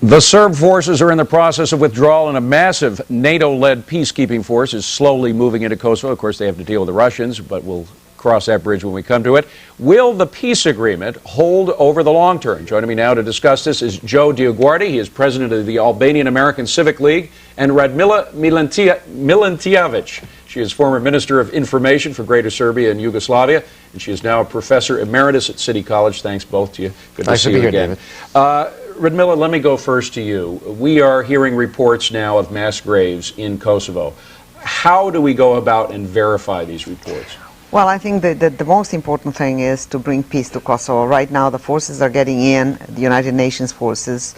The Serb forces are in the process of withdrawal, and a massive NATO-led peacekeeping force is slowly moving into Kosovo. Of course, they have to deal with the Russians, but we'll cross that bridge when we come to it. Will the peace agreement hold over the long term? Joining me now to discuss this is Joe DioGuardi. He is president of the Albanian American Civic League, and Radmila Milentijevic. She is former Minister of Information for Greater Serbia and Yugoslavia, and she is now a professor emeritus at City College. Thanks both to you. Good to see you again. Radmila, let me go first to you. We are hearing reports now of mass graves in Kosovo. How do we go about and verify these reports? Well, I think that the most important thing is to bring peace to Kosovo. Right now, the forces are getting in, the United Nations forces,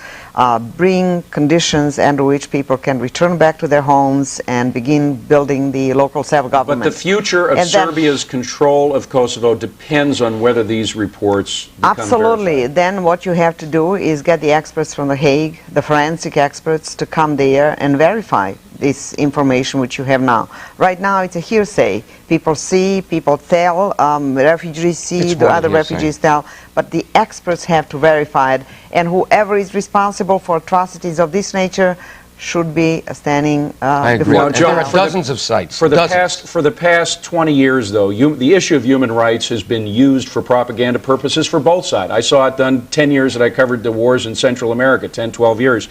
bring conditions under which people can return back to their homes and begin building the local self-government. But the future of Serbia's control of Kosovo depends on whether these reports become Absolutely. verified. Then what you have to do is get the experts from The Hague, the forensic experts, to come there and verify this information which you have now. Right now it's a hearsay. People see, people tell, refugees see, the other refugees tell, but the experts have to verify it, and whoever is responsible for atrocities of this nature should be standing before Joe, there are dozens of sites. For the past 20 years, though, the issue of human rights has been used for propaganda purposes for both sides. I saw it done 10 years that I covered the wars in Central America, 10, 12 years.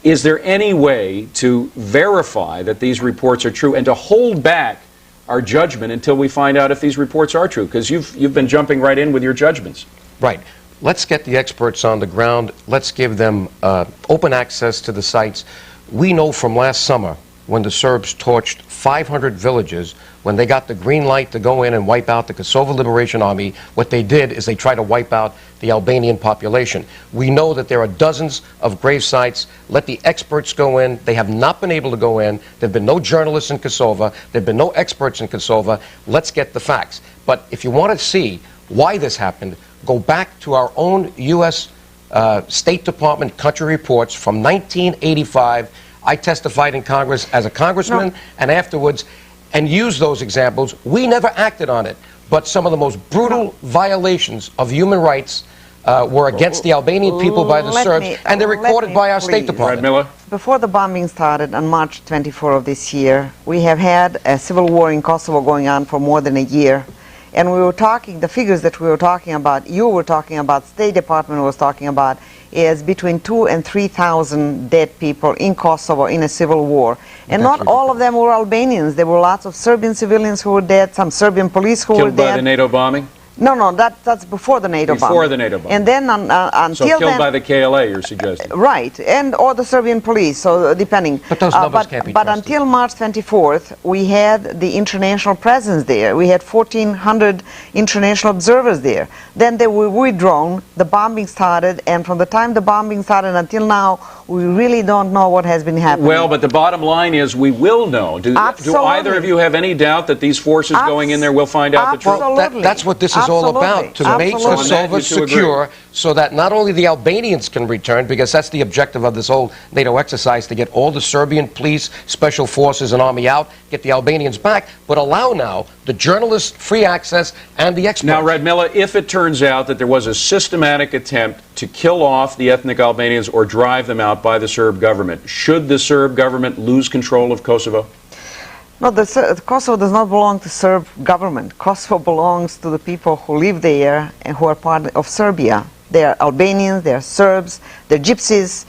Is there any way to verify that these reports are true and to hold back our judgment until we find out if these reports are true? Because you've been jumping right in with your judgments. Right. Let's get the experts on the ground. Let's give them open access to the sites. We know from last summer when the Serbs torched 500 villages, when they got the green light to go in and wipe out the Kosovo Liberation Army, what they did is they tried to wipe out the Albanian population. We know that there are dozens of grave sites. Let the experts go in. They have not been able to go in. There have been no journalists in Kosovo. There have been no experts in Kosovo. Let's get the facts. But if you want to see why this happened, go back to our own U.S. State Department country reports from 1985. I testified in Congress as a congressman and afterwards, and used those examples. We never acted on it, but some of the most brutal violations of human rights were against the Albanian people by the Serbs, and they're recorded by our State Department. Radmila? Before the bombing started on March 24 of this year, we have had a civil war in Kosovo going on for more than a year. And we were talking, the figures that we were talking about, you were talking about, State Department was talking about, is between 2,000 and 3,000 dead people in Kosovo in a civil war. And not all of them were Albanians. There were lots of Serbian civilians who were dead, some Serbian police who were dead. Killed by the NATO bombing? No, that's before the NATO bombing. Before the NATO bombing. And then until so killed by the KLA, you're suggesting? Right, or the Serbian police, so depending. But those numbers can't be But trusted. until March 24th, we had the international presence there. We had 1,400 international observers there. Then they were withdrawn, the bombing started, and from the time the bombing started until now, we really don't know what has been happening. Well, but the bottom line is we will know. Do either of you have any doubt that these forces going in there will find out the truth? Absolutely. That's what this is all about, to make Kosovo secure so that not only the Albanians can return, because that's the objective of this whole NATO exercise, to get all the Serbian police, special forces and army out, get the Albanians back, but allow now the journalists free access and the experts. Now, Radmila, if it turns out that there was a systematic attempt to kill off the ethnic Albanians or drive them out by the Serb government, should the Serb government lose control of Kosovo? No, Kosovo does not belong to Serb government. Kosovo belongs to the people who live there and who are part of Serbia. They are Albanians, they are Serbs, they're Gypsies,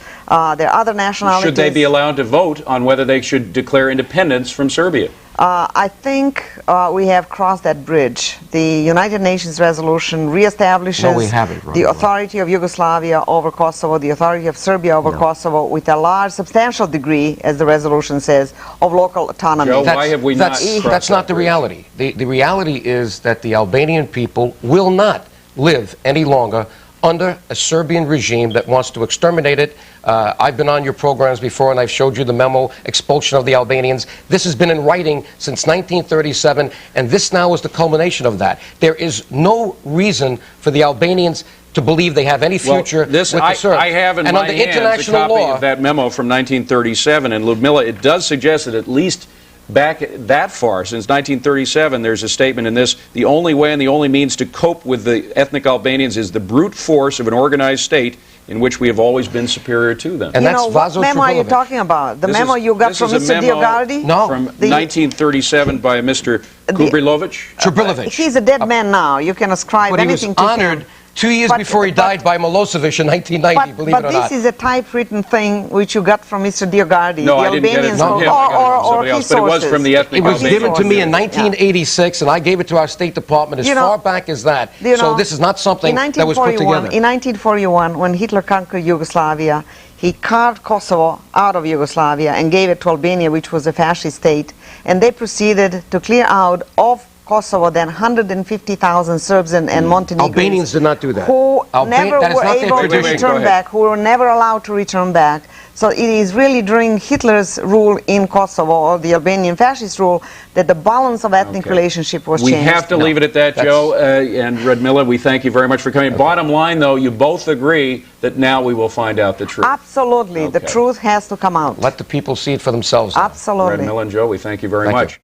they're other nationalities. Should they be allowed to vote on whether they should declare independence from Serbia? I think we have crossed that bridge. The United Nations resolution reestablishes the authority of Yugoslavia over Kosovo, the authority of Serbia over Kosovo, with a large, substantial degree, as the resolution says, of local autonomy. Joe, why have we not That's not the reality. The reality is that the Albanian people will not live any longer under a Serbian regime that wants to exterminate it. I've been on your programs before, and I've showed you the memo, expulsion of the Albanians. This has been in writing since 1937, and this now is the culmination of that. There is no reason for the Albanians to believe they have any future with the Serbs. I have in my hands a copy of that memo from 1937, and Ludmila, it does suggest that at least back that far, since 1937, there's a statement in this: the only way and the only means to cope with the ethnic Albanians is the brute force of an organized state in which we have always been superior to them. And You that's know, what Vaso memo are you Tribilovic. talking about? The This memo is- you got this from is a Mr. memo DioGuardi? No. From The- 1937 by Mr. Kubrilovic. Tribilovic. He's a dead man now. You can ascribe But he was anything to honored him. 2 years But- before he but- died by Milosevic in 1990, believe it or this not. is a typewritten thing which you got from Mr. DioGuardi. No, the I didn't get it Albanians from who- him. I got it from or somebody his else, but it was sources. from the ethnic It was Albanian given to me in sources. 1986, and I gave it to our State Department as You know- far back as that. You So know, this is not something in that was put together. In 1941, when Hitler conquered Yugoslavia, he carved Kosovo out of Yugoslavia and gave it to Albania, which was a fascist state, and they proceeded to clear out of Kosovo then 150,000 Serbs and Montenegrins. Albanians did not do that. Who never that is were not their able to tradition. Go return ahead. back, who were never allowed to return back. So it is really during Hitler's rule in Kosovo, or the Albanian fascist rule, that the balance of ethnic Okay. relationship was We changed. have to leave it at that, that's- Joe. And Radmila, we thank you very much for coming. Bottom line, though, you both agree that now we will find out the truth. Absolutely. The Okay. truth has to come out. Let the people see it for themselves. now. Absolutely. Radmila and Joe, we thank you very Thank you. much.